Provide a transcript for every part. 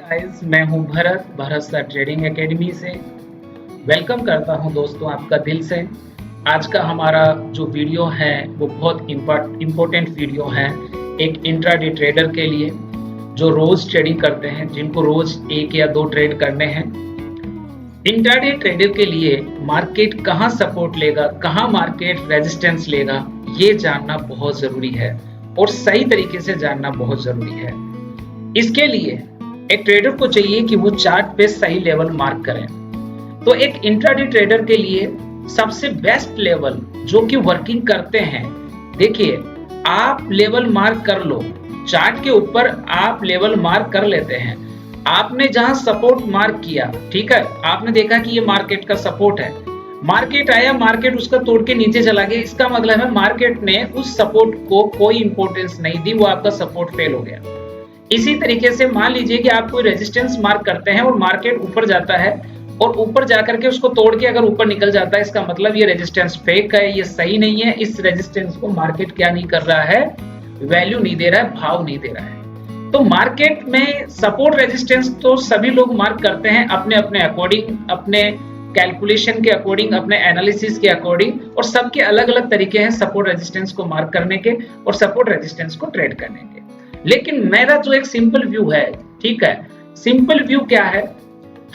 Guys, मैं हूं Bharat sir trading academy से। वेलकम करता हूं दोस्तों आपका दिल से। आज का हमारा जो वीडियो है वो बहुत इम्पोर्टेंट वीडियो है एक इंट्राडे ट्रेडर के लिए जो रोज ट्रेडिंग करते हैं, जिनको रोज एक या दो ट्रेड करने हैं। इंट्राडे ट्रेडर के लिए मार्केट कहां सपोर्ट लेगा, कहां मार्केट रेजिस्टेंस लेगा, ये जानना बहुत जरूरी है और सही तरीके से जानना बहुत जरूरी है। इसके लिए एक ट्रेडर को चाहिए कि वो चार्ट पे सही लेवल मार्क करें। तो एक इंट्राडे ट्रेडर के लिए सबसे बेस्ट लेवल जो कि वर्किंग करते हैं, देखिए आप लेवल मार्क कर लो, चार्ट के ऊपर आप लेवल मार्क कर लेते हैं। आपने जहां सपोर्ट मार्क किया, ठीक है, आपने देखा कि ये मार्केट का सपोर्ट है, मार्केट आया, मार्केट उसका तोड़ के नीचे चला गया, इसका मतलब है मार्केट ने उस सपोर्ट को कोई इंपॉर्टेंस नहीं दी, वो आपका सपोर्ट फेल हो गया। इसी तरीके से मान लीजिए कि आप कोई रेजिस्टेंस मार्क करते हैं और मार्केट ऊपर जाता है और ऊपर जाकर के उसको तोड़ के अगर ऊपर निकल जाता है, इसका मतलब ये रेजिस्टेंस फेक है, ये सही नहीं है। इस रेजिस्टेंस को मार्केट क्या नहीं कर रहा है, वैल्यू नहीं दे रहा है, भाव नहीं दे रहा है। तो मार्केट में सपोर्ट रेजिस्टेंस तो सभी लोग मार्क करते हैं अपने अपने अकॉर्डिंग, अपने कैलकुलेशन के अकॉर्डिंग, अपने एनालिसिस के अकॉर्डिंग, और सबके अलग अलग तरीके हैं सपोर्ट रेजिस्टेंस को मार्क करने के और सपोर्ट रेजिस्टेंस को ट्रेड करने के। लेकिन मेरा जो एक सिंपल व्यू है, ठीक है, सिंपल व्यू क्या है,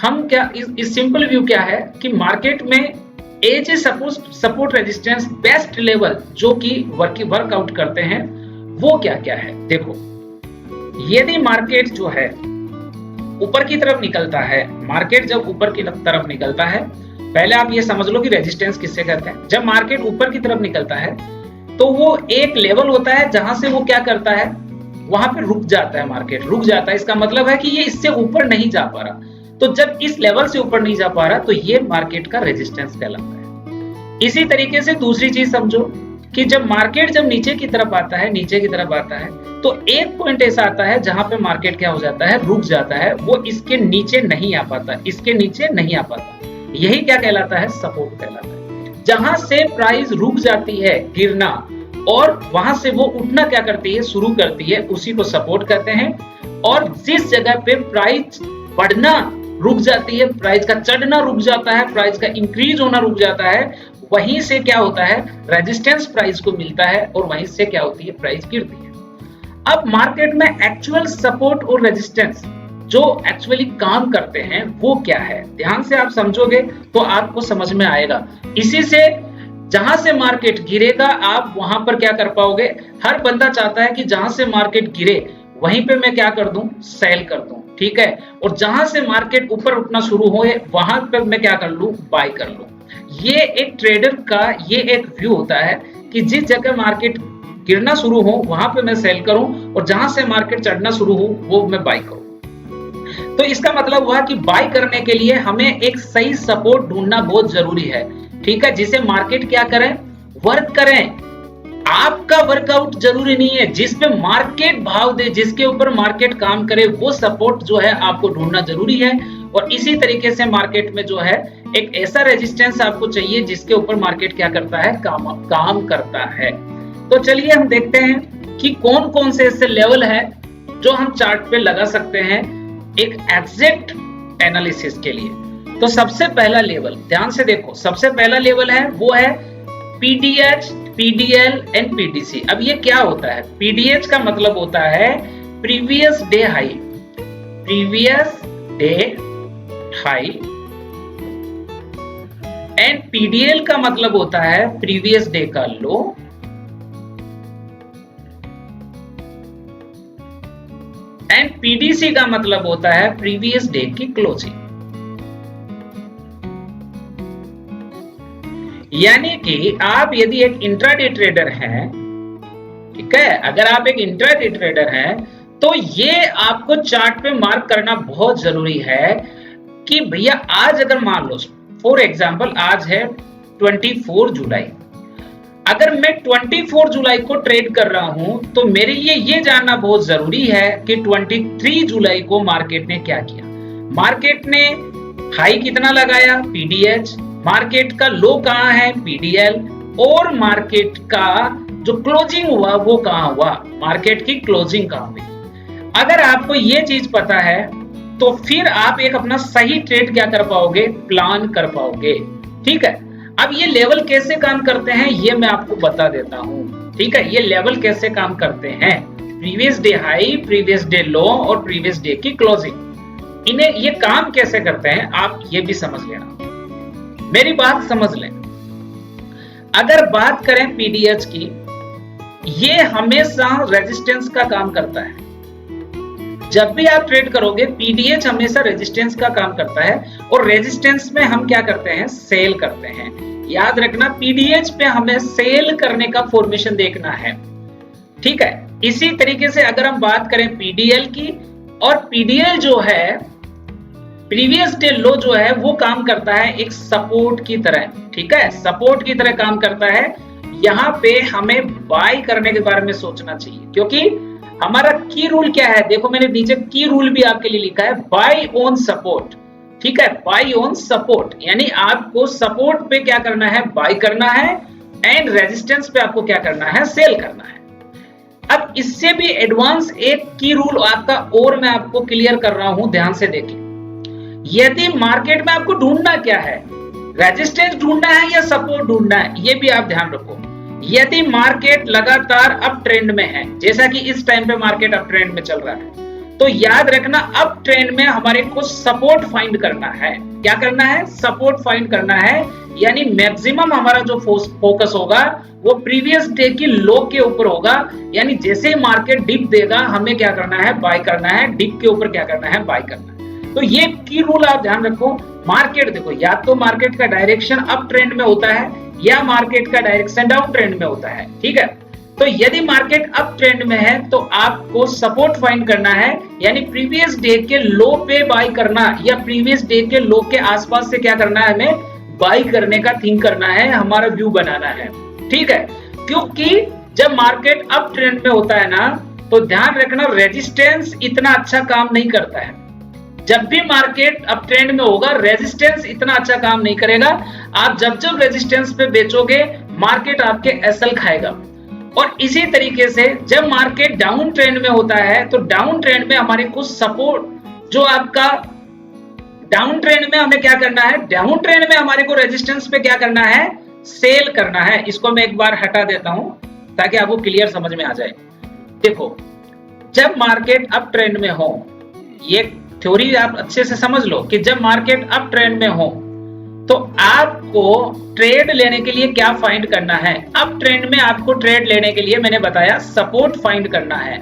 हम क्या इस सिंपल व्यू क्या है कि मार्केट में as a support resistance best level जो कि वर्कआउट करते हैं वो क्या क्या है। देखो, यदि मार्केट जो है ऊपर की तरफ निकलता है, मार्केट जब ऊपर की तरफ निकलता है, पहले आप ये समझ लो कि रेजिस्टेंस किससे कहते हैं। जब मार्केट ऊपर की तरफ निकलता है तो वो एक लेवल होता है जहां से वो क्या करता है, वहां पे रुक जाता है, मार्केट रुक जाता है। इसका मतलब है कि ये इससे ऊपर नहीं जा पा रहा। तो जब इस लेवल से ऊपर नहीं जा पा रहा तो ये मार्केट का रेजिस्टेंस कहलाता है। इसी तरीके से दूसरी चीज समझो कि जब मार्केट नीचे की तरफ आता है, तो एक पॉइंट ऐसा आता है जहां पे मार्केट क्या हो जाता है, रुक जाता है, वो इसके नीचे नहीं आ पाता, यही क्या कहलाता है, सपोर्ट कहलाता है। जहां से प्राइस रुक जाती है गिरना और वहां से वो उठना क्या करती है, शुरू करती है, उसी को सपोर्ट कहते हैं। और जिस जगह पे प्राइस बढ़ना रुक जाती है, प्राइस का चढ़ना रुक जाता है, प्राइस का इंक्रीज होना रुक जाता है, वहीं से क्या होता है, रेजिस्टेंस प्राइस को मिलता है और वहीं से क्या होती है, प्राइस गिरती है। अब मार्केट में एक्चुअल सपोर्ट और रेजिस्टेंस जो एक्चुअली काम करते हैं वो क्या है, ध्यान से आप समझोगे तो आपको समझ में आएगा। इसी से जहां से मार्केट गिरेगा आप वहां पर क्या कर पाओगे, हर बंदा चाहता है कि जहां से मार्केट गिरे वहीं पे मैं क्या कर दूं, सेल कर दूं, ठीक है, और जहां से मार्केट ऊपर उठना शुरू हो वहां पर मैं क्या कर लूं, बाय कर लूं। ये एक ट्रेडर का ये एक व्यू होता है कि जिस जगह मार्केट गिरना शुरू हो वहां पे मैं सेल करूं और जहां से मार्केट चढ़ना शुरू हो वो मैं बाय करूं। तो इसका मतलब हुआ कि बाय करने के लिए हमें एक सही सपोर्ट ढूंढना बहुत जरूरी है, ठीक है, जिसे मार्केट क्या करें, वर्क करें। आपका वर्कआउट जरूरी नहीं है, जिस पे मार्केट भाव दे, जिसके ऊपर मार्केट काम करे, वो सपोर्ट जो है आपको ढूंढना जरूरी है। और इसी तरीके से मार्केट में जो है एक ऐसा रेजिस्टेंस आपको चाहिए जिसके ऊपर मार्केट क्या करता है, काम करता है। तो चलिए हम देखते हैं कि कौन कौन से ऐसे लेवल है जो हम चार्ट पे लगा सकते हैं एक एग्जैक्ट एनालिसिस के लिए। तो सबसे पहला लेवल, ध्यान से देखो, सबसे पहला लेवल है वो है पीडीएच, पीडीएल एंड पीडीसी। अब ये क्या होता है, पीडीएच का मतलब होता है previous day high, previous day high, and PDL का मतलब होता है प्रीवियस डे का लो, एंड पीडीसी का मतलब होता है प्रीवियस डे की क्लोजिंग। यानी कि आप यदि एक इंट्राडे ट्रेडर हैं, ठीक है, अगर आप एक इंट्राडे ट्रेडर हैं तो ये आपको चार्ट पे मार्क करना बहुत जरूरी है कि भैया आज अगर मान लो फॉर एग्जांपल आज है 24 जुलाई, अगर मैं 24 जुलाई को ट्रेड कर रहा हूं तो मेरे लिए ये जानना बहुत जरूरी है कि 23 जुलाई को मार्केट ने क्या किया, मार्केट ने हाई कितना लगाया, पीडीएच, मार्केट का लो कहां है, पीडीएल, और मार्केट का जो क्लोजिंग हुआ वो कहां हुआ, मार्केट की क्लोजिंग कहां हुई। अगर आपको ये चीज पता है तो फिर आप एक अपना सही ट्रेड क्या कर पाओगे, प्लान कर पाओगे। ठीक है, अब ये लेवल कैसे काम करते हैं ये मैं आपको बता देता हूं। ठीक है, ये लेवल कैसे काम करते हैं, previous day high, previous day लो और प्रीवियस डे की क्लोजिंग, इन्हें ये काम कैसे करते हैं आप ये भी समझ लेना, मेरी बात समझ लें। अगर बात करें पीडीएच की, ये हमेशा रेजिस्टेंस का काम करता है। जब भी आप ट्रेड करोगे पीडीएच हमेशा रेजिस्टेंस का काम करता है, और रेजिस्टेंस में हम क्या करते हैं, सेल करते हैं। याद रखना, पीडीएच पे हमें सेल करने का फॉर्मेशन देखना है। ठीक है, इसी तरीके से अगर हम बात करें पीडीएल की, और पीडीएल जो है प्रीवियस डे लो जो है वो काम करता है एक सपोर्ट की तरह। ठीक है, सपोर्ट की तरह काम करता है। यहाँ पे हमें बाय करने के बारे में सोचना चाहिए, क्योंकि हमारा की रूल क्या है, देखो मैंने नीचे की रूल भी आपके लिए लिखा है, बाय ऑन सपोर्ट। ठीक है, बाय ऑन सपोर्ट, यानी आपको सपोर्ट पे क्या करना है, बाय करना है, एंड रेजिस्टेंस पे आपको क्या करना है, सेल करना है। अब इससे भी एडवांस एक की रूल आपका और मैं आपको क्लियर कर रहा हूं, ध्यान से देखिए। यदि मार्केट में आपको ढूंढना क्या है, रेजिस्टेंस ढूंढना है या सपोर्ट ढूंढना है, ये भी आप ध्यान रखो। यदि मार्केट लगातार अप ट्रेंड में है, जैसा कि इस टाइम पे मार्केट अप ट्रेंड में चल रहा है, तो याद रखना अप ट्रेंड में हमारे को सपोर्ट फाइंड करना है। क्या करना है, सपोर्ट फाइंड करना है, यानी मैक्सिमम हमारा जो फोकस होगा वो प्रीवियस डे की लो के ऊपर होगा। यानी जैसे मार्केट डिप देगा हमें क्या करना है, बाय करना है, डिप के ऊपर क्या करना है, बाय करना है। तो ये की रूल आप ध्यान रखो। मार्केट देखो, या तो मार्केट का डायरेक्शन अप ट्रेंड में होता है या मार्केट का डायरेक्शन डाउन ट्रेंड में होता है। ठीक है, तो यदि मार्केट अप ट्रेंड में है तो आपको सपोर्ट फाइंड करना है, यानी प्रीवियस डे के लो पे बाय करना, या प्रीवियस डे के लो के आसपास से क्या करना है, हमें बाय करने का थिंक करना है, हमारा व्यू बनाना है। ठीक है, क्योंकि जब मार्केट अप ट्रेंड में होता है ना, तो ध्यान रखना रेजिस्टेंस इतना अच्छा काम नहीं करता है। जब भी मार्केट अप ट्रेंड में होगा रेजिस्टेंस इतना अच्छा काम नहीं करेगा। आप जब जब रेजिस्टेंस पे बेचोगे मार्केट आपके एसएल खाएगा। और इसी तरीके से जब मार्केट डाउन ट्रेंड में होता है तो डाउन ट्रेंड में हमारे को सपोर्ट, जो आपका डाउन ट्रेंड में हमें क्या करना है, डाउन ट्रेंड में हमारे को रेजिस्टेंस पे क्या करना है, सेल करना है। इसको मैं एक बार हटा देता हूं ताकि आपको क्लियर समझ में आ जाए। देखो, जब मार्केट अप ट्रेंड में हो, ये थ्योरी आप अच्छे से समझ लो कि जब मार्केट अप ट्रेंड में हो तो आपको ट्रेड लेने के लिए क्या फाइंड करना है, अप ट्रेंड में आपको ट्रेड लेने के लिए मैंने बताया सपोर्ट फाइंड करना है।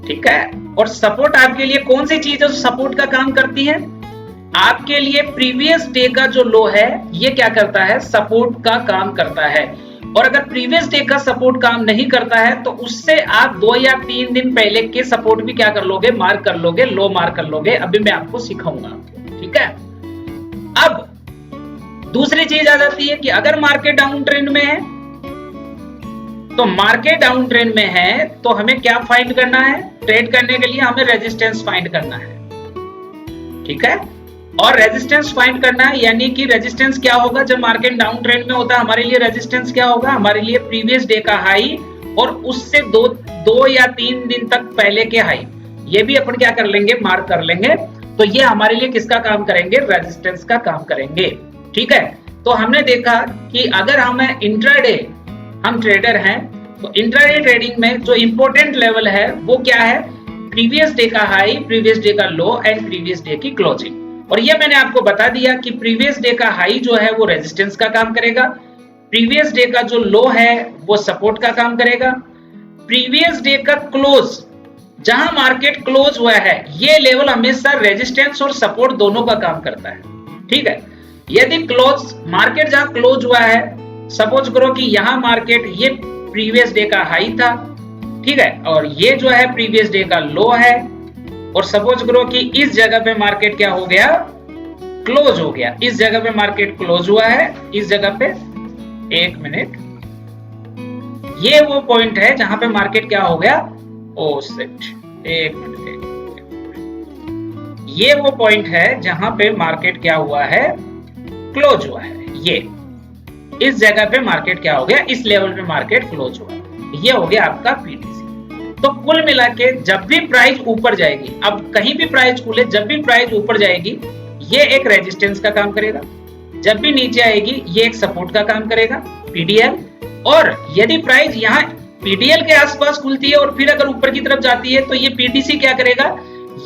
ठीक है, और सपोर्ट आपके लिए कौन सी चीज है जो सपोर्ट का काम करती है, आपके लिए प्रीवियस डे का जो लो है ये क्या करता है, सपोर्ट का काम करता है। और अगर प्रीवियस डे का सपोर्ट काम नहीं करता है तो उससे आप 2 या 3 दिन पहले के सपोर्ट भी क्या कर लोगे, मार्क कर लोगे, लो मार्क कर लोगे। अभी मैं आपको सिखाऊंगा। ठीक है, अब दूसरी चीज आ जाती है कि अगर मार्केट डाउन ट्रेंड में है, तो मार्केट डाउन ट्रेंड में है तो हमें क्या फाइंड करना है, ट्रेड करने के लिए हमें रेजिस्टेंस फाइंड करना है। ठीक है, और रेजिस्टेंस फाइंड करना है, यानी कि रेजिस्टेंस क्या होगा जब मार्केट डाउन ट्रेंड में होता है, हमारे लिए रेजिस्टेंस क्या होगा, हमारे लिए प्रीवियस डे का हाई और उससे दो या 3 दिन तक पहले के हाई, ये भी अपन क्या कर लेंगे, मार्क कर लेंगे। तो ये हमारे लिए किसका काम करेंगे, रेजिस्टेंस का काम करेंगे। ठीक है, तो हमने देखा कि अगर हमें इंट्राडे, हम ट्रेडर हैं, तो इंट्राडे ट्रेडिंग में जो इंपॉर्टेंट लेवल है वो क्या है, प्रीवियस डे का हाई, प्रीवियस डे का लो एंड प्रीवियस डे की क्लोजिंग। और ये मैंने आपको बता दिया कि प्रीवियस डे का हाई जो है वो रेजिस्टेंस का काम करेगा, प्रीवियस डे का जो लो है वो सपोर्ट का काम करेगा, प्रीवियस डे का क्लोज, जहां मार्केट क्लोज हुआ है, ये लेवल हमेशा रेजिस्टेंस और सपोर्ट दोनों का काम करता है। ठीक है, यदि क्लोज मार्केट जहां क्लोज हुआ है, सपोज करो कि यहां मार्केट ये प्रीवियस डे का हाई था, ठीक है, और ये जो है प्रीवियस डे का लो है, और सपोज करो कि इस जगह पे मार्केट क्या हो गया, क्लोज हो गया, इस जगह पे मार्केट क्लोज हुआ है, इस जगह पे, एक मिनट, ये वो पॉइंट है जहां पे मार्केट क्या हो गया, ओ शिट, एक मिनट, ये वो पॉइंट है जहां पे मार्केट क्या हुआ है, क्लोज हुआ है। ये इस जगह पे मार्केट क्या हो गया, इस लेवल पे मार्केट क्लोज हुआ है, ये हो गया आपका पीटीसी। तो कुल मिला के जब भी प्राइस ऊपर जाएगी, अब कहीं भी प्राइस खुले, जब भी प्राइस ऊपर जाएगी ये एक रेजिस्टेंस का काम करेगा, जब भी नीचे आएगी ये एक सपोर्ट का काम करेगा, पीडीएल। और यदि प्राइस यहाँ पीडीएल के आसपास खुलती है और फिर अगर ऊपर की तरफ जाती है तो ये पीडीसी क्या करेगा,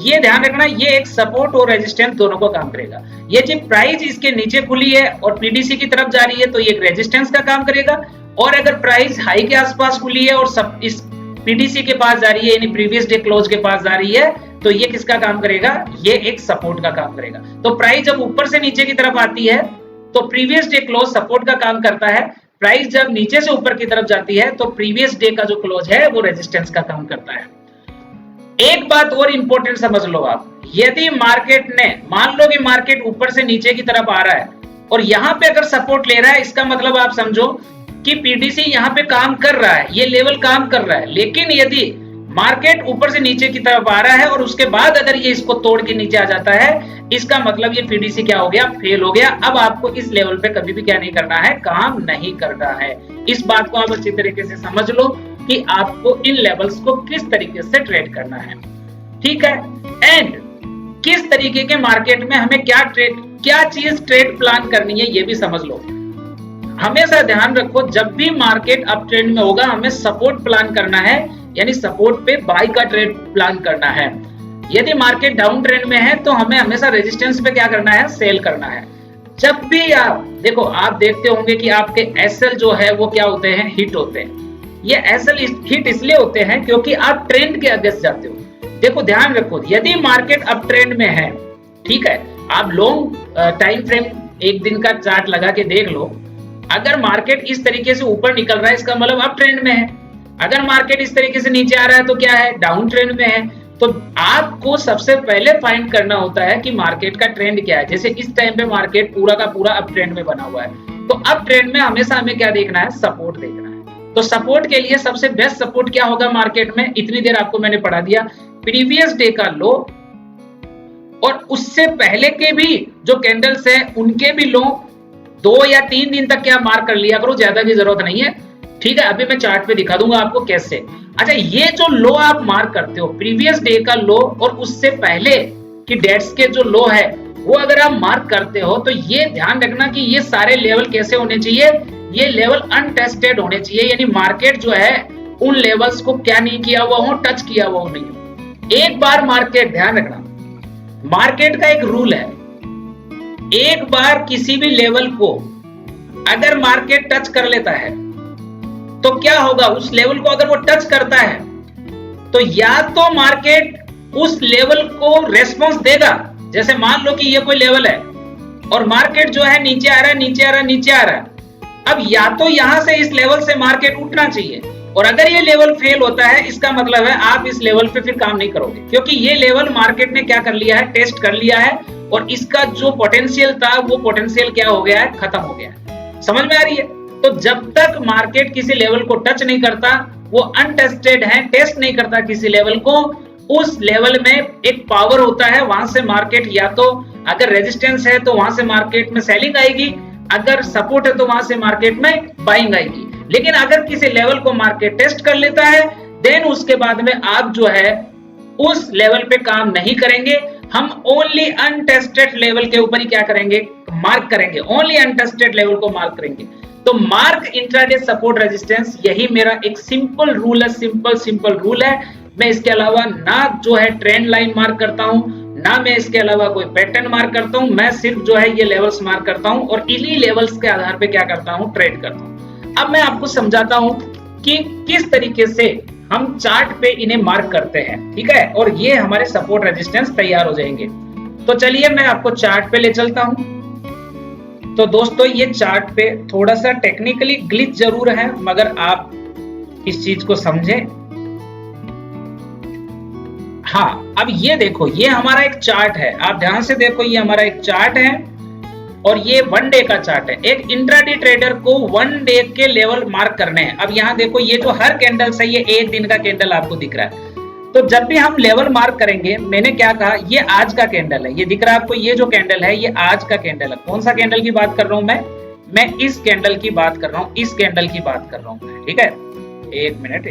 ये ध्यान रखना, ये एक सपोर्ट और रेजिस्टेंस दोनों को काम करेगा। ये जब प्राइस इसके नीचे खुली है और पीडीसी की तरफ जा रही है तो ये एक रेजिस्टेंस का काम करेगा, और अगर प्राइस हाई के आसपास खुली है और सब इस पीडीसी के पास जा रही है, यानी प्रीवियस डे क्लोज के पास जा रही है, तो ये किसका काम करेगा, ये एक सपोर्ट का काम करेगा। तो प्राइस जब ऊपर से नीचे की तरफ आती है तो प्रीवियस डे क्लोज सपोर्ट का काम करता है, प्राइस जब नीचे से ऊपर की तरफ जाती है तो प्रीवियस डे का जो क्लोज है वो रेजिस्टेंस का काम करता है। एक बात और इंपॉर्टेंट समझ लो आप, यदि मार्केट ने, मान लो कि मार्केट ऊपर से नीचे की तरफ आ रहा है और यहां पे अगर सपोर्ट ले रहा है, इसका मतलब आप समझो कि पीडीसी यहां पे काम कर रहा है, ये लेवल काम कर रहा है। लेकिन यदि मार्केट ऊपर से नीचे की तरफ आ रहा है और उसके बाद अगर ये इसको तोड़ के नीचे आ जाता है, इसका मतलब ये पीडीसी क्या हो गया, फेल हो गया। अब आपको इस लेवल पे कभी भी क्या नहीं करना है, काम नहीं करना है। इस बात को आप अच्छी तरीके से समझ लो कि आपको इन लेवल्स को किस तरीके से ट्रेड करना है, ठीक है। एंड किस तरीके के मार्केट में हमें क्या चीज ट्रेड प्लान करनी है ये भी समझ लो। हमेशा ध्यान रखो, जब भी मार्केट अप ट्रेंड में होगा हमें सपोर्ट प्लान करना है, यानी सपोर्ट पे बाय का ट्रेड प्लान करना है। यदि मार्केट डाउन ट्रेंड में है तो हमें हमेशा रेजिस्टेंस पे क्या करना है, सेल करना है। जब भी आप देखो, आप देखते होंगे कि आपके एसएल जो है वो क्या होते हैं, हिट होते हैं। ये एसएल हिट इसलिए होते हैं क्योंकि आप ट्रेंड के अगेंस्ट जाते हो। देखो ध्यान रखो, यदि मार्केट अप ट्रेंड में है, ठीक है, आप लॉन्ग टाइम फ्रेम एक दिन का चार्ट लगा के देख लो, अगर मार्केट इस तरीके से ऊपर निकल रहा है इसका मतलब अप ट्रेंड में है, अगर मार्केट इस तरीके से नीचे आ रहा है तो क्या है, डाउन ट्रेंड में है। तो आपको सबसे पहले फाइंड करना होता है कि मार्केट का ट्रेंड क्या है। जैसे इस टाइम पे मार्केट पूरा का पूरा अप ट्रेंड में बना हुआ है, तो अप ट्रेंड में हमेशा हमें क्या देखना है, सपोर्ट देखना है। तो सपोर्ट के लिए सबसे बेस्ट सपोर्ट क्या होगा मार्केट में, इतनी देर आपको मैंने पढ़ा दिया, प्रीवियस डे का लो और उससे पहले के भी जो कैंडल्स है उनके भी लो 2 या 3 दिन तक क्या मार्क कर लिया करो, ज्यादा की जरूरत नहीं है, ठीक है। अभी मैं चार्ट पे दिखा दूंगा आपको कैसे। अच्छा, ये जो लो आप मार्क करते हो, प्रीवियस डे का लो और उससे पहले की डेट्स के जो लो है वो अगर आप मार्क करते हो तो ये ध्यान रखना कि ये सारे लेवल कैसे होने चाहिए, ये लेवल अनटेस्टेड होने चाहिए, यानी मार्केट जो है उन लेवल्स को क्या नहीं किया हुआ हो, टच किया हुआ हो नहीं। एक बार मार्केट, ध्यान रखना, मार्केट का एक रूल है, एक बार किसी भी लेवल को अगर मार्केट टच कर लेता है तो क्या होगा, उस लेवल को अगर वो टच करता है तो या तो मार्केट उस लेवल को रेस्पॉन्स देगा। जैसे मान लो कि ये कोई लेवल है और मार्केट जो है नीचे आ रहा है, नीचे आ रहा है, नीचे आ रहा है, अब या तो यहां से इस लेवल से मार्केट उठना चाहिए, और अगर ये लेवल फेल होता है इसका मतलब है आप इस लेवल पे फिर काम नहीं करोगे, क्योंकि ये लेवल मार्केट ने क्या कर लिया है, टेस्ट कर लिया है, और इसका जो पोटेंशियल था वो पोटेंशियल क्या हो गया है, खत्म हो गया है। समझ में आ रही है? तो जब तक मार्केट किसी लेवल को टच नहीं करता, वो अनटेस्टेड है, टेस्ट नहीं करता किसी लेवल को, उस लेवल में एक पावर होता है, वहां से मार्केट या तो अगर रेजिस्टेंस है तो वहां से मार्केट में सेलिंग आएगी, अगर सपोर्ट है तो वहां से मार्केट में बाइंग आएगी। लेकिन अगर किसी लेवल को मार्केट टेस्ट कर लेता है देन उसके बाद में आप जो है उस लेवल पे काम नहीं करेंगे, हम ओनली अनटेस्टेड लेवल के ऊपर ही क्या करेंगे, मार्क करेंगे, ओनली अनटेस्टेड लेवल को मार्क करेंगे। तो मार्क इंट्राडे सपोर्ट रेजिस्टेंस, यही मेरा एक सिंपल रूल है, सिंपल रूल है। मैं इसके अलावा ना जो है ट्रेंड लाइन मार्क करता हूं, ना मैं इसके अलावा कोई पैटर्न मार्क करता हूं, मैं सिर्फ जो है ये लेवल्स मार्क करता हूं और इन्हीं लेवल्स के आधार पे क्या करता हूं, ट्रेड करता हूं। अब मैं आपको समझाता हूं कि किस तरीके से हम चार्ट पे इन्हें मार्क करते हैं, ठीक है, और ये हमारे सपोर्ट रेजिस्टेंस तैयार हो जाएंगे। तो चलिए मैं आपको चार्ट पे ले चलता हूं। तो दोस्तों ये चार्ट पे थोड़ा सा टेक्निकली ग्लिच जरूर है, मगर आप इस चीज को समझें। हाँ, अब ये देखो, ये हमारा एक चार्ट है, आप ध्यान से देखो, ये हमारा एक चार्ट है और ये 1 डे का चार्ट है। एक इंट्राडे ट्रेडर को 1 डे के लेवल मार्क करने हैं। अब यहाँ देखो, ये जो हर कैंडल से ये 1 दिन का कैंडल आपको दिख रहा है। तो जब भी हम लेवल मार्क करेंगे, मैंने क्या कहा, ये आज का कैंडल है, ये दिख रहा है आपको, ये जो कैंडल है ये आज का कैंडल है। कौन सा कैंडल की बात कर रहा हूं मैं इस कैंडल की बात कर रहा हूं, इस कैंडल की बात कर रहा हूं, ठीक है। एक मिनट,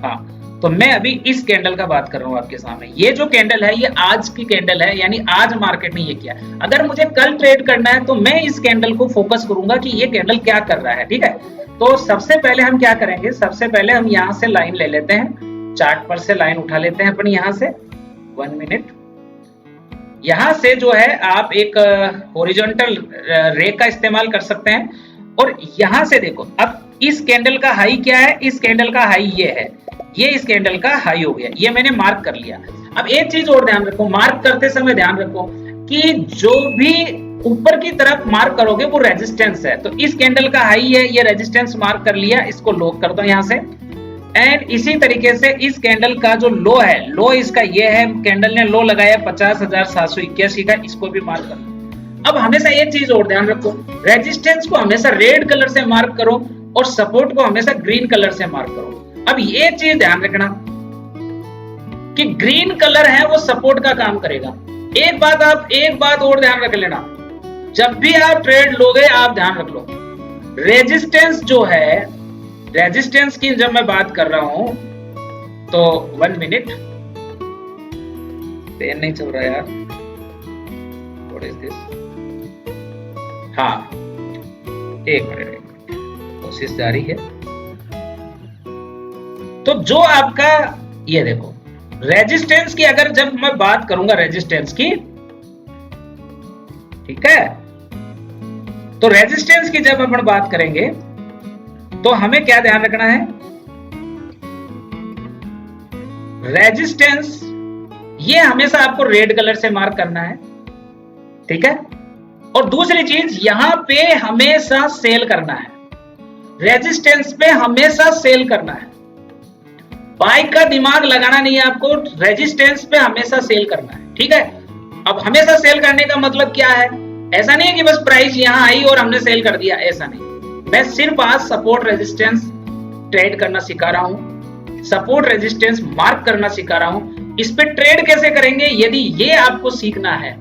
हाँ, तो मैं अभी इस कैंडल का बात कर रहा हूँ आपके सामने। ये जो कैंडल है ये आज की कैंडल है, यानी आज मार्केट ने ये किया। अगर मुझे कल ट्रेड करना है तो मैं इस कैंडल को फोकस करूंगा कि ये कैंडल क्या कर रहा है, ठीक है। तो सबसे पहले हम क्या करेंगे, सबसे पहले हम यहाँ से लाइन ले लेते हैं, चार्ट पर से लाइन उठा लेते हैं अपनी यहाँ से 1 मिनट। यहाँ से जो है आप एक हॉरिजॉन्टल रे का इस्तेमाल कर सकते हैं और यहाँ से देखो, अब इस कैंडल का हाई क्या है, इस कैंडल का हाई ये है, ये इस कैंडल का हाई हो गया, ये मैंने मार्क कर लिया। अब एक चीज और ध्यान रखो, मार्क करते समय ध्यान रखो कि जो भी ऊपर की तरफ मार्क करोगे वो रेजिस्टेंस है। तो इस कैंडल का हाई है, ये रेजिस्टेंस मार्क कर लिया, इसको लॉक कर दो यहाँ से। एंड इसी तरीके से इस कैंडल का जो लो है, लो इसका ये है, कैंडल ने लो लगाया 50,781 का, इसको भी मार्क कर लो। अब हमेशा एक चीज और ध्यान रखो, रेजिस्टेंस को हमेशा रेड कलर से मार्क करो और सपोर्ट को हमेशा ग्रीन कलर से मार्क करो। अब ये चीज ध्यान रखना कि ग्रीन कलर है वो सपोर्ट का काम करेगा। एक बात और ध्यान रख लेना, जब भी आप ट्रेड लोगे आप ध्यान रख लो, रेजिस्टेंस जो है, रेजिस्टेंस की जब मैं बात कर रहा हूं तो 1 मिनट, पेन नहीं चल रहा यार, व्हाट इज दिस, हाँ 1 मिनट, कोशिश जारी है। तो जो आपका ये देखो रेजिस्टेंस की, अगर जब मैं बात करूंगा रेजिस्टेंस की, ठीक है, तो रेजिस्टेंस की जब अपन बात करेंगे तो हमें क्या ध्यान रखना है, रेजिस्टेंस ये हमेशा आपको रेड कलर से मार्क करना है, ठीक है। और दूसरी चीज, यहां पे हमेशा सेल करना है, रेजिस्टेंस पे हमेशा सेल करना है, बाय का दिमाग लगाना नहीं है आपको, रेजिस्टेंस पे हमेशा सेल करना है, ठीक है। अब हमेशा सेल करने का मतलब क्या है, ऐसा नहीं है कि बस प्राइस यहां आई और हमने सेल कर दिया, ऐसा नहीं। मैं सिर्फ आज सपोर्ट रेजिस्टेंस ट्रेड करना सिखा रहा हूं, सपोर्ट रेजिस्टेंस मार्क करना सिखा रहा हूं। इस पे ट्रेड कैसे करेंगे, यदि ये आपको सीखना है,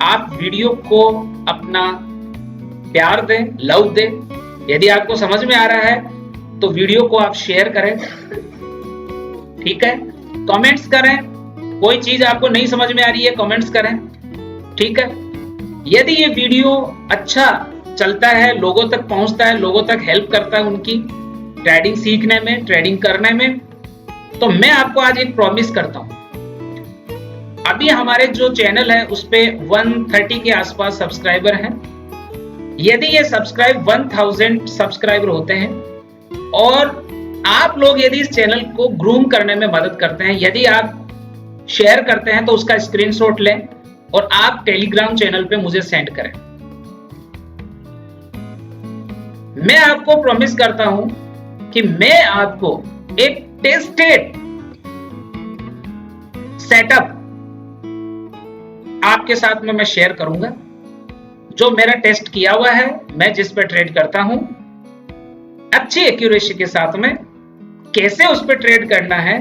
आप वीडियो को अपना प्यार दें, लव दें। यदि आपको समझ में आ रहा है तो वीडियो को आप शेयर करें, ठीक है, कमेंट्स करें, कोई चीज आपको नहीं समझ में आ रही है कमेंट्स करें, ठीक है। यदि ये वीडियो अच्छा चलता है, लोगों तक पहुंचता है, लोगों तक हेल्प करता है उनकी ट्रेडिंग सीखने में, ट्रेडिंग करने में, तो मैं आपको आज एक प्रॉमिस करता हूं। अभी हमारे जो चैनल है उस पे 130 के आसपास सब्सक्राइबर हैं। यदि ये 1000 सब्सक्राइबर होते हैं और आप लोग यदि इस चैनल को ग्रूम करने में मदद करते हैं, यदि आप शेयर करते हैं तो उसका स्क्रीनशॉट लें और आप टेलीग्राम चैनल पे मुझे सेंड करें। मैं आपको प्रॉमिस करता हूं कि मैं आपको एक टेस्टेड सेटअप आपके साथ में मैं शेयर करूंगा, जो मेरा टेस्ट किया हुआ है, मैं जिस पे ट्रेड करता हूं, अच्छी एक्यूरेसी के साथ में, कैसे उस पे ट्रेड करना है,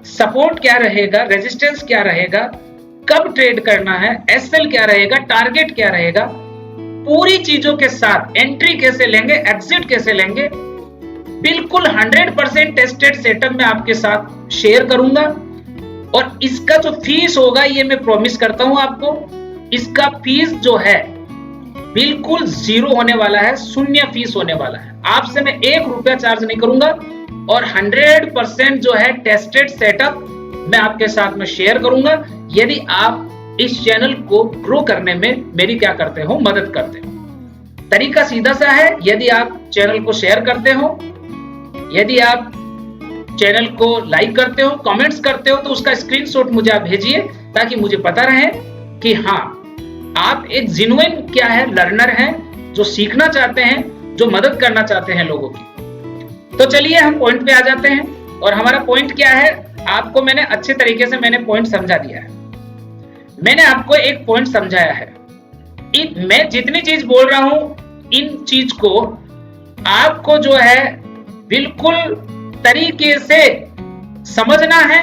सपोर्ट क्या रहेगा, रेजिस्टेंस क्या रहेगा, कब ट्रेड करना है, एसएल क्या रहेगा, टारगेट क्या रहेगा, पूरी चीजों के साथ, एंट्री कैसे लेंगे, एग्जिट कैसे लेंगे, बिल्कुल 100% टेस्टेड सेटअप में आपके साथ शेयर करूंगा। और इसका जो फीस होगा, ये मैं प्रॉमिस करता हूं आपको, इसका फीस जो है बिल्कुल 0 होने वाला है, शून्य फीस होने वाला है। आपसे मैं 1 रुपया चार्ज नहीं करूंगा और 100% जो है टेस्टेड सेटअप मैं आपके साथ में शेयर करूंगा, यदि आप इस चैनल को ग्रो करने में मेरी क्या करते हो, मदद करते हो। तरीका सीधा सा है, यदि आप चैनल को शेयर करते हो, यदि आप चैनल को लाइक करते हो, कमेंट्स करते हो, तो उसका स्क्रीनशॉट मुझे आप भेजिए, ताकि मुझे पता रहे कि हाँ आप एक जेन्युइन क्या है, लर्नर हैं, जो सीखना चाहते हैं, जो मदद करना चाहते हैं लोगों की। तो चलिए हम पॉइंट पे आ जाते हैं, और हमारा पॉइंट क्या है, आपको मैंने अच्छे तरीके से मैंने पॉइंट समझा दिया है। मैंने आपको एक पॉइंट समझाया है, मैं जितनी चीज बोल रहा हूं, इन चीज को आपको जो है बिल्कुल तरीके से समझना है।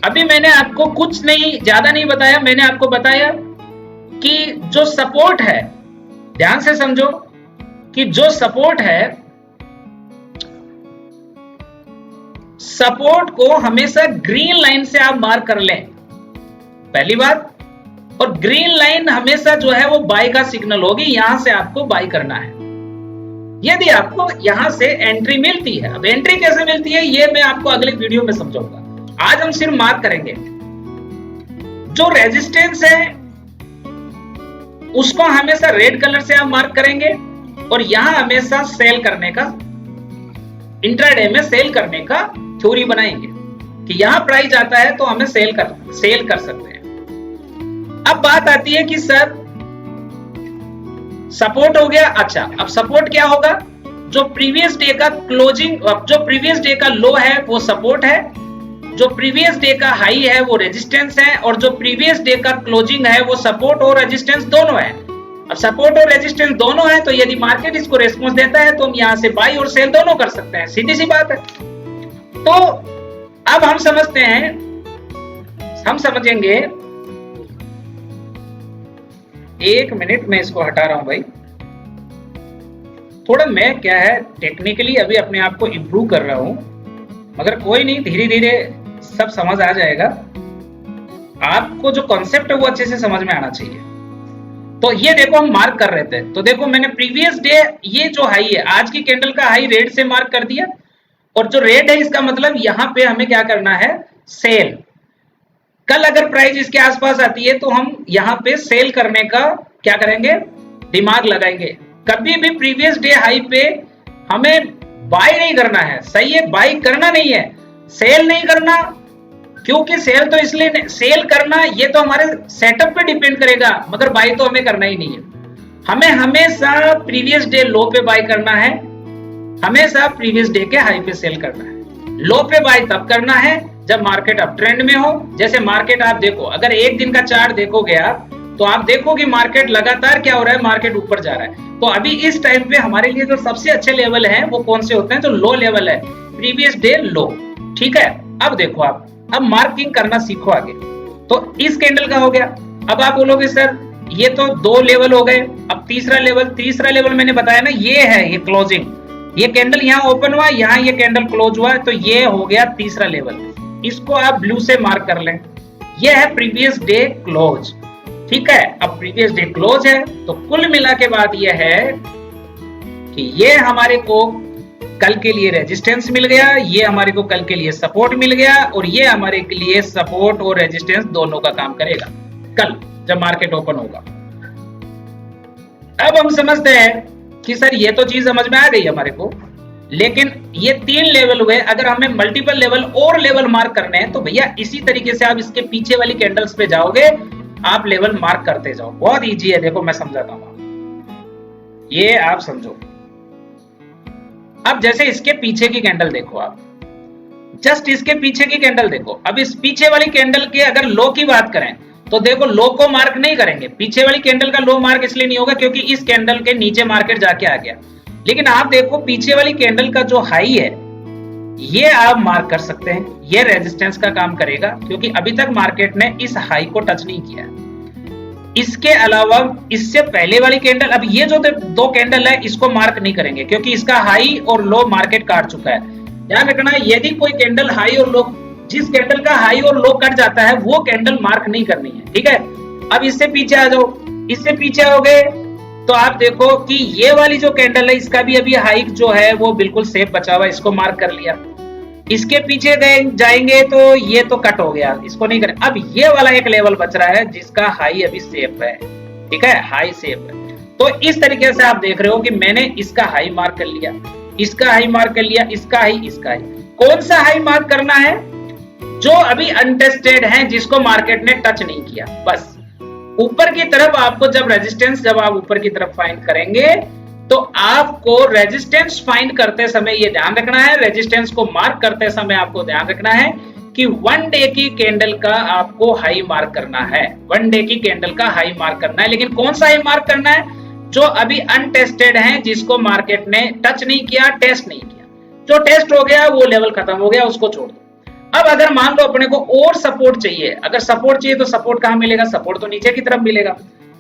अभी मैंने आपको कुछ नहीं, ज्यादा नहीं बताया, मैंने आपको बताया कि जो सपोर्ट है, ध्यान से समझो कि जो सपोर्ट है सपोर्ट को हमेशा ग्रीन लाइन से आप मार्क कर लें, पहली बात। और ग्रीन लाइन हमेशा जो है वो बाय का सिग्नल होगी, यहां से आपको बाय करना है। यदि आपको यहां से एंट्री मिलती है, अब एंट्री कैसे मिलती है ये मैं आपको अगले वीडियो में समझाऊंगा। आज हम सिर्फ मार्क करेंगे जो रेजिस्टेंस है उसको हमेशा रेड कलर से आप मार्क करेंगे, और यहां हमेशा सेल करने का, इंट्राडे में सेल करने का थ्योरी बनाएंगे कि यहां प्राइस आता है तो हमें सेल कर सकते हैं। अब बात आती है कि सर सपोर्ट हो गया, अच्छा अब सपोर्ट क्या होगा? जो प्रीवियस डे का क्लोजिंग, जो प्रीवियस डे का लो है वो सपोर्ट है, जो प्रीवियस डे का हाई है वो रेजिस्टेंस है, और जो प्रीवियस डे का क्लोजिंग है वो सपोर्ट और रेजिस्टेंस दोनों है। अब सपोर्ट और रेजिस्टेंस दोनों है तो यदि मार्केट इसको रेस्पॉन्स देता है तो हम यहां से बाई और सेल दोनों कर सकते हैं, सीधी सी बात है। तो अब हम समझते हैं, हम समझेंगे, एक मिनट में इसको हटा रहा हूं भाई, थोड़ा मैं क्या है टेक्निकली अभी अपने आप को इंप्रूव कर रहा हूं, मगर कोई नहीं, धीरे धीरे सब समझ आ जाएगा। आपको जो कॉन्सेप्ट है वो अच्छे से समझ में आना चाहिए। तो ये देखो हम मार्क कर रहे थे, तो देखो मैंने प्रीवियस डे ये जो हाई है, आज की कैंडल का हाई रेड से मार्क कर दिया, और जो रेड है इसका मतलब यहां पे हमें क्या करना है, सेल। कल अगर प्राइस इसके आसपास आती है तो हम यहां पे सेल करने का क्या करेंगे, दिमाग लगाएंगे। कभी भी प्रीवियस डे हाई पे हमें बाय नहीं करना है, सही है, बाय करना नहीं है, सेल नहीं करना, क्योंकि सेल तो इसलिए सेल करना ये तो हमारे सेटअप पे डिपेंड करेगा, मगर बाय तो हमें करना ही नहीं है। हमें हमेशा प्रीवियस डे लो पे बाय करना है, हमेशा प्रीवियस डे के हाई पे सेल करना है। लो पे बाय तब करना है जब मार्केट अप ट्रेंड में हो। जैसे मार्केट आप देखो, अगर एक दिन का चार्ट देखोगे आप तो आप देखो कि मार्केट लगातार क्या हो रहा है, मार्केट ऊपर जा रहा है। तो अभी इस टाइम पे हमारे लिए जो सबसे अच्छे लेवल है वो कौन से होते हैं, जो लो लेवल है, प्रीवियस डे लो, ठीक है। अब देखो आप, अब मार्किंग करना सीखो आगे। तो इस कैंडल का हो गया। अब आप बोलोगे सर ये तो दो लेवल हो गए, अब तीसरा लेवल मैंने बताया ना, ये है, ये क्लोजिंग, ये कैंडल यहाँ ओपन हुआ, यहाँ ये कैंडल क्लोज हुआ, तो ये हो गया तीसरा लेवल। इसको आप ब्लू से मार्क कर लें, ये है प्रीवियस डे क्लोज, ठीक है। अब प्रीवियस डे क्लोज है तो कुल मिला के बात यह है कि ये हमारे को कल के लिए रेजिस्टेंस मिल गया, ये हमारे को कल के लिए सपोर्ट मिल गया, और ये हमारे के लिए सपोर्ट और रेजिस्टेंस दोनों का काम करेगा कल जब मार्केट ओपन होगा। अब हम समझते हैं कि सर ये तो चीज समझ में आ गई हमारे को, लेकिन ये 3 लेवल हुए, अगर हमें मल्टीपल लेवल और लेवल मार्क करने हैं तो भैया इसी तरीके से आप इसके पीछे वाली कैंडल्स पे जाओगे, आप लेवल मार्क करते जाओ, बहुत इजी है। देखो मैं समझाता हूं, ये आप समझो। अब जैसे इसके पीछे की कैंडल देखो आप, जस्ट इसके पीछे की कैंडल देखो। अब इस पीछे वाली कैंडल के अगर लो की बात करें तो देखो लो को मार्क नहीं करेंगे, पीछे वाली कैंडल का लो मार्क इसलिए नहीं होगा क्योंकि इस कैंडल के नीचे मार्केट जाके आ गया। लेकिन आप देखो पीछे वाली कैंडल का जो हाई है ये आप मार्क कर सकते हैं, ये रेजिस्टेंस का काम करेगा क्योंकि अभी तक मार्केट ने इस हाई को टच नहीं किया। इसके अलावा इससे पहले वाली कैंडल, अब ये जो दो कैंडल है इसको मार्क नहीं करेंगे क्योंकि इसका हाई और लो मार्केट काट चुका है। ध्यान रखना, यदि कोई कैंडल हाई और लो, जिस कैंडल का हाई और लो कट जाता है वो कैंडल मार्क नहीं करनी है, ठीक है। अब इससे पीछे आ जाओ, इससे पीछे हो गए तो आप देखो कि ये वाली जो कैंडल है इसका भी अभी हाई जो है वो बिल्कुल सेफ बचा हुआ, इसको मार्क कर लिया। इसके पीछे गए जाएंगे तो ये तो कट हो गया, इसको नहीं करें। अब ये वाला एक लेवल बच रहा है जिसका हाई अभी सेफ है, ठीक है, हाई सेफ है। तो इस तरीके से आप देख रहे हो कि मैंने इसका हाई मार्क कर लिया, इसका हाई मार्क कर लिया, इसका हाई, इसका हाई। कौन सा हाई मार्क करना है? जो अभी अनटेस्टेड है, जिसको मार्केट ने टच नहीं किया। बस ऊपर की तरफ आपको जब रेजिस्टेंस, जब आप ऊपर की तरफ फाइंड करेंगे तो आपको रेजिस्टेंस फाइंड करते समय ये ध्यान रखना है, रेजिस्टेंस को मार्क करते समय आपको ध्यान रखना है कि 1 डे की कैंडल का आपको हाई मार्क करना है, 1 डे की कैंडल का हाई मार्क करना है। लेकिन कौन सा हाई मार्क करना है? जो अभी अनटेस्टेड है, जिसको मार्केट ने टच नहीं किया, टेस्ट नहीं किया। जो टेस्ट हो गया वो लेवल खत्म हो गया, उसको छोड़ दो। अब अगर मान लो अपने को और सपोर्ट चाहिए, अगर सपोर्ट चाहिए तो सपोर्ट कहां मिलेगा? सपोर्ट तो नीचे की तरफ मिलेगा।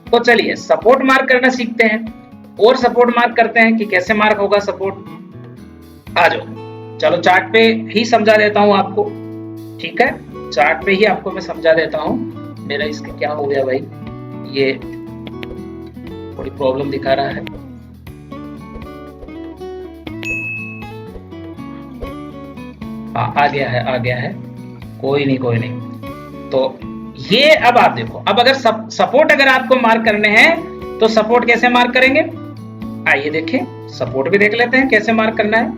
तो चलिए सपोर्ट मार्क करना सीखते हैं और सपोर्ट मार्क करते हैं कि कैसे मार्क होगा सपोर्ट। आ जाओ, चलो चार्ट पे ही समझा देता हूँ आपको, ठीक है, चार्ट पे ही आपको मैं समझा देता हूँ। मेरा इसका क्या हो गया भाई, ये थोड़ी प्रॉब्लम दिखा रहा है। हाँ आ गया है, कोई नहीं। तो ये अब आप देखो, अब अगर सपोर्ट अगर आपको मार्क करने हैं तो सपोर्ट कैसे मार्क करेंगे, आइए देखें, सपोर्ट भी देख लेते हैं कैसे मार्क करना है।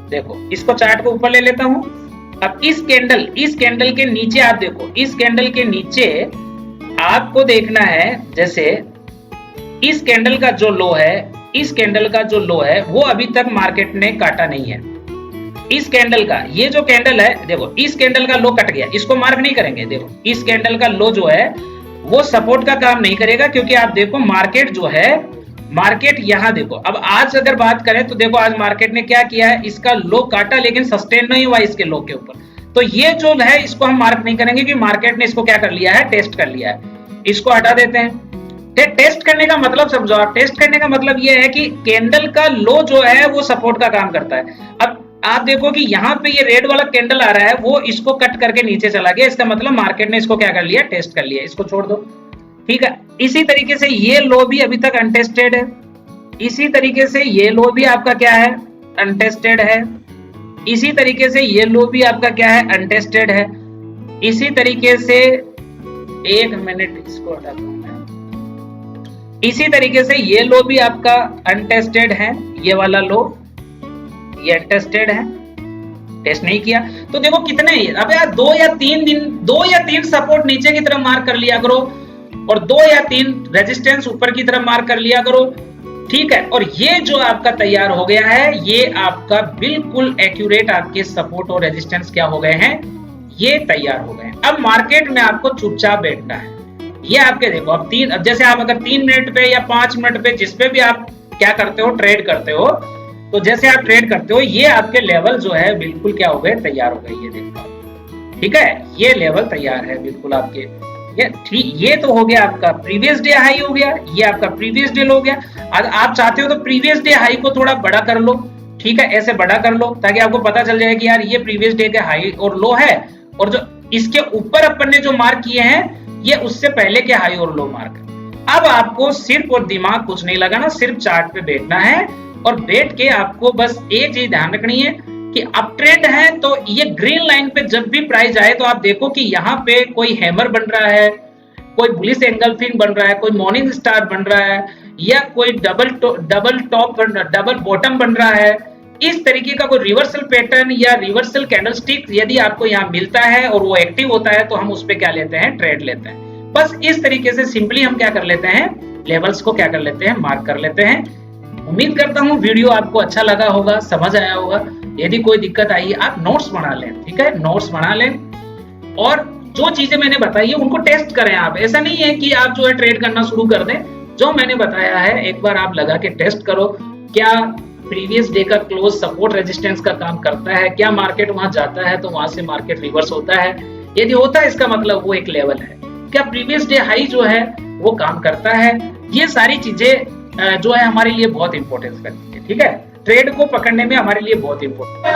देखो इसको चार्ट को ऊपर ले लेता हूं। अब इस कैंडल के नीचे आप देखो, इस कैंडल के नीचे आपको देखना है, जैसे इस कैंडल का जो लो है, इस कैंडल का जो लो है वो अभी तक मार्केट ने काटा नहीं है। इस कैंडल का, ये जो कैंडल है देखो, इस कैंडल का लो कट गया, इसको मार्क नहीं करेंगे। देखो इस कैंडल का लो जो है वो सपोर्ट का काम नहीं करेगा, क्योंकि आप देखो मार्केट जो है, मार्केट यहां देखो, अब आज अगर बात करें तो देखो आज मार्केट ने क्या किया है, इसका लो काटा लेकिन सस्टेन नहीं हुआ इसके लो के ऊपर। तो ये जो है इसको हम मार्क नहीं करेंगे, क्योंकि मार्केट ने इसको क्या कर लिया है, टेस्ट कर लिया है। इसको हटा देते हैं। टेस्ट करने का मतलब समझो आप, टेस्ट करने का मतलब ये है कि कैंडल का लो जो है वो सपोर्ट का काम करता है। अब आप देखो कि यहाँ पे ये रेड वाला कैंडल आ रहा है, वो इसको कट करके नीचे चला गया, इसका मतलब मार्केट ने इसको क्या कर लिया, टेस्ट कर लिया। इसको छोड़ दो, ठीक है। इसी तरीके से ये लो भी अभी तक अनटेस्टेड है, इसी तरीके से ये लो भी आपका क्या है, अनटेस्टेड है, इसी तरीके से ये लो भी आपका क्या है, अनटेस्टेड है। इसी तरीके से, एक मिनट इसको हटाता हूं मैं, इसी तरीके से ये लो भी आपका अनटेस्टेड है, ये वाला लो ये अनटेस्टेड है, टेस्ट नहीं किया। तो देखो कितने, अब यार 2 या 3 सपोर्ट नीचे की तरफ मार्क कर लिया करो, और 2 या 3 रेजिस्टेंस ऊपर की तरफ मार्क कर लिया करो, ठीक है। और ये जो आपका तैयार हो गया है, ये आपका बिल्कुल एक्यूरेट आपके सपोर्ट और रेजिस्टेंस क्या हो गए हैं, ये तैयार हो गए हैं। अब मार्केट में आपको चुपचाप बैठना है। ये आपके देखो, अब जैसे आप अगर 3 मिनट पे या 5 मिनट पे जिस पे भी आप क्या करते हो, ट्रेड करते हो, तो जैसे आप ट्रेड करते हो, ये आपके लेवल जो है बिल्कुल क्या हो गए, तैयार हो गए। ये देखो, ठीक है, ये लेवल तैयार है बिल्कुल आपके। ये ठीक, ये तो हो गया आपका प्रीवियस डे हाई हो गया, ये आपका प्रीवियस डे लो हो गया। आज आप चाहते हो तो प्रीवियस डे हाई को थोड़ा बड़ा कर लो, ठीक है, ऐसे बड़ा कर लो ताकि आपको पता चल जाए कि यार ये प्रीवियस डे का हाई और लो है, और जो इसके ऊपर अपन ने जो मार्क किए हैं ये उससे पहले के हाई और लो मार्क है। अब आपको सिर्फ और दिमाग कुछ नहीं लगाना, सिर्फ चार्ट पे बैठना है, और बैठ के आपको बस एक चीज ध्यान रखनी है कि अप ट्रेंड है तो ये ग्रीन लाइन पे जब भी प्राइस आए तो आप देखो कि यहाँ पे कोई हैमर बन रहा है, कोई बुलिश एंगल्फिंग बन रहा है, कोई मॉर्निंग स्टार बन रहा है, या कोई डबल बॉटम बन रहा है। इस तरीके का कोई रिवर्सल पैटर्न या रिवर्सल कैंडलस्टिक यदि आपको यहाँ मिलता है और वो एक्टिव होता है तो हम उस पे क्या लेते हैं, ट्रेड लेते हैं। बस इस तरीके से सिंपली हम क्या कर लेते हैं, लेवल्स को क्या कर लेते हैं, मार्क कर लेते हैं। उम्मीद करता हूँ वीडियो आपको अच्छा लगा होगा, समझ आया होगा। यदि कोई दिक्कत आई आप नोट्स बना लें, ठीक है, नोट्स बना लें, और जो चीजें मैंने बताई है उनको टेस्ट करें आप। ऐसा नहीं है कि आप जो है ट्रेड करना शुरू कर दें, जो मैंने बताया है एक बार आप लगा के टेस्ट करो, क्या प्रीवियस डे का क्लोज सपोर्ट रेजिस्टेंस का काम करता है, क्या मार्केट वहां जाता है तो वहां से मार्केट रिवर्स होता है, यदि होता है इसका मतलब वो एक लेवल है, क्या प्रीवियस डे हाई जो है वो काम करता है। ये सारी चीजें जो है हमारे लिए बहुत इंपॉर्टेंस करती है, ठीक है, ट्रेड को पकड़ने में हमारे लिए बहुत इंपॉर्टेंट है।